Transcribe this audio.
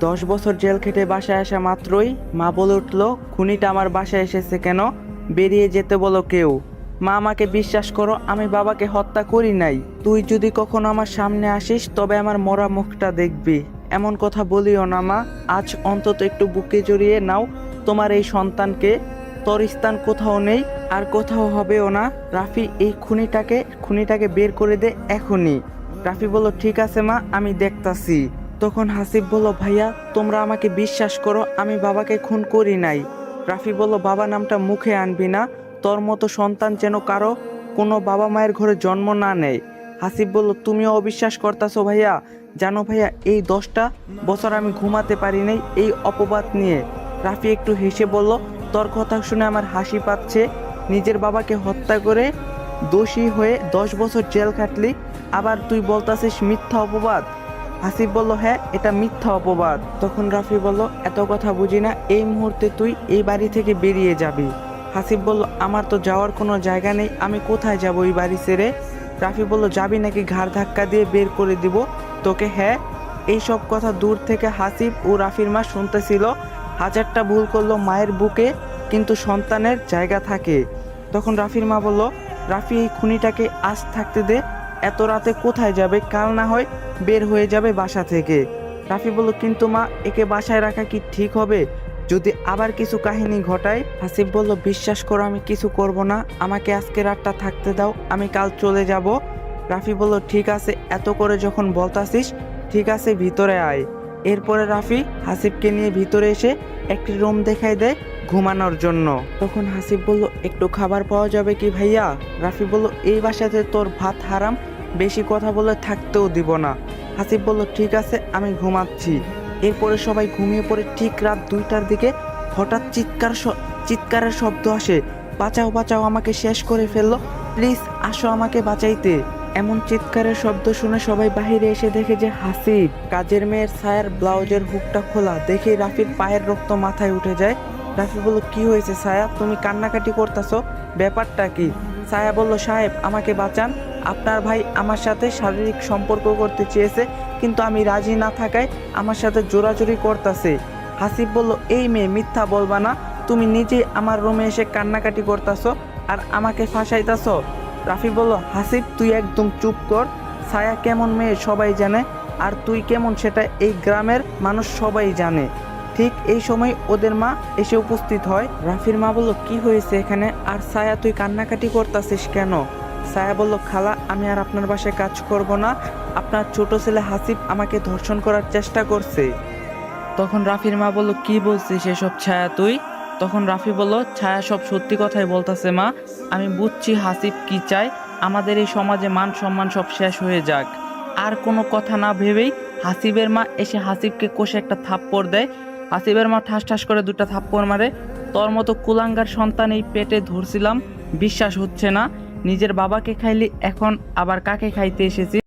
10 বছর জেল খেটে বাসায় আসা মাত্রই মা বলে উঠল, খুনিটা আমার বাসায় এসেছে কেন? বেরিয়ে যেতে বলো কেউ। মা, আমাকে বিশ্বাস করো, আমি বাবাকে হত্যা করি নাই। তুই যদি কখনো আমার সামনে আসিস তবে আমার মরা মুখটা দেখবি। এমন কথা বলিও না মা, আজ অন্তত একটু বুকে জড়িয়ে নাও তোমার এই সন্তানকে। তোর স্থান কোথাও নেই, আর কোথাও হবেও না। রাফি, এই খুনিটাকে বের করে দে এখনই। রাফি বলল, ঠিক আছে মা, আমি দেখতাছি। তখন হাসিব বলল, ভাইয়া তোমরা আমাকে বিশ্বাস করো, আমি বাবাকে খুন করি নাই। রাফি বলল, বাবা নামটা মুখে আনবি না, তোর মতো সন্তান যেন কারো কোনো বাবা মায়ের ঘরে জন্ম না নেয়। হাসিব বলল, তুমিও অবিশ্বাস করতাছো ভাইয়া? জানো ভাইয়া, এই 10টা বছর আমি ঘুমাতে পারি নাই এই অপবাদ নিয়ে। রাফি একটু হেসে বলল, তোর কথা শুনে আমার হাসি পাচ্ছে। নিজের বাবাকে হত্যা করে দোষী হয়ে 10 বছর জেল খাটলি, আবার তুই বলতাছিস মিথ্যা অপবাদ। হাসিব বলল, হ্যাঁ এটা মিথ্যা অপবাদ। তখন রাফি বলল, এত কথা বুঝি না, এই মুহূর্তে তুই এই বাড়ি থেকে বেরিয়ে যাবি। হাসিব বলল, আমার তো যাওয়ার কোনো জায়গা নেই, আমি কোথায় যাব এই বাড়ি ছেড়ে? রাফি বলল, যাবি নাকি ঘাড় ধাক্কা দিয়ে বের করে দিব তোকে? হ্যাঁ। এইসব কথা দূর থেকে হাসিব ও রাফির মা শুনতেছিল। হাজারটা ভুল করলো মায়ের বুকে, কিন্তু সন্তানের জায়গা থাকে। তখন রাফির মা বলল, রাফি, এই খুনিটাকে আজ থাকতে দে, এত রাতে কোথায় যাবে? কাল না হয় বের হয়ে যাবে বাসা থেকে। রাফি বলল, কিন্তু মা, একে বাসায় রাখা কি ঠিক হবে? যদি আবার কিছু কাহিনী ঘটায়? হাসিব বলল, বিশ্বাস করো আমি কিছু করব না, আমাকে আজকে রাতটা থাকতে দাও, আমি কাল চলে যাব। রাফি বলল, ঠিক আছে, এত করে যখন বলতাছিস, ঠিক আছে ভিতরে আয়। এরপরে রাফি হাসিবকে নিয়ে ভিতরে এসে একটি রুম দেখাই দেয় ঘুমানোর জন্য। তখন হাসিব বলল, একটু খাবার পাওয়া যাবে কি ভাইয়া? রাফি বলল, এই বাসাতে তোর ভাত হারাম, বেশি কথা বলে থাকতেও দিব না। হাসিব বলল, ঠিক আছে, আমি ঘুমাচ্ছি। এরপরে সবাই ঘুমিয়ে পড়ে। ঠিক রাত 2টার দিকে হঠাৎ চিৎকারের শব্দ আসে। বাঁচাও বাঁচাও, আমাকে শেষ করে ফেললো, প্লিজ আসো আমাকে বাঁচাইতে। এমন চিৎকারের শব্দ শুনে সবাই বাহিরে এসে দেখে যে হাসিব। কাজের মেয়ের ছায়ার ব্লাউজের হুকটা খোলা দেখে রাফির পায়ের রক্ত মাথায় উঠে যায়। রাফি বলল, কি হয়েছে ছায়া, তুমি কান্নাকাটি করতেছো, ব্যাপারটা কি? ছায়া বলল, সাহেব আমাকে বাঁচান, আপনার ভাই আমার সাথে শারীরিক সম্পর্ক করতে চেয়েছে, কিন্তু আমি রাজি না থাকায় আমার সাথে জোরাজুরি করতেছে। হাসিব বলল, এই মেয়ে মিথ্যা বলবা না, তুমি নিজেই আমার রুমে এসে কান্নাকাটি করতেছো আর আমাকে ফাঁসাইতেছো। রাফি বলল, হাসিব তুই একদম চুপ কর, ছায়া কেমন মেয়ে সবাই জানে, আর তুই কেমন সেটা এই গ্রামের মানুষ সবাই জানে। ঠিক এই সময় ওদের মা এসে উপস্থিত হয়। রাফির মা বলল, কি হয়েছে এখানে? আর ছায়া, তুই কান্নাকাটি করতেছিস কেন? ছায়া বলল, খালা, আমি আর আপনার বাসায় কাজ করব না, আপনার ছোট ছেলে হাসিব আমাকে ধর্ষণ করার চেষ্টা করছে। তখন রাফির মা বলল, কি বলছিস এসব ছায়া তুই? তখন রাফি বলল, ছায়া সব সত্যি কথাই বলতেছে মা, আমি বুঝছি হাসিব কি চায়, আমাদের এই সমাজে মান সম্মান সব শেষ হয়ে যাক। আর কোনো কথা না ভেবেই হাসিবের মা এসে হাসিবকে কষে একটা থাপ্পড় দেয়। হাসিবের মা ঠাস ঠাস করে 2টা থাপ্পড় মারে। তোর মতো কুলাঙ্গার সন্তান এই পেটে ধরছিলাম, বিশ্বাস হচ্ছে না, নিজের বাবাকে খাইলি, এখন আবার কাকে খাইতে এসেছি?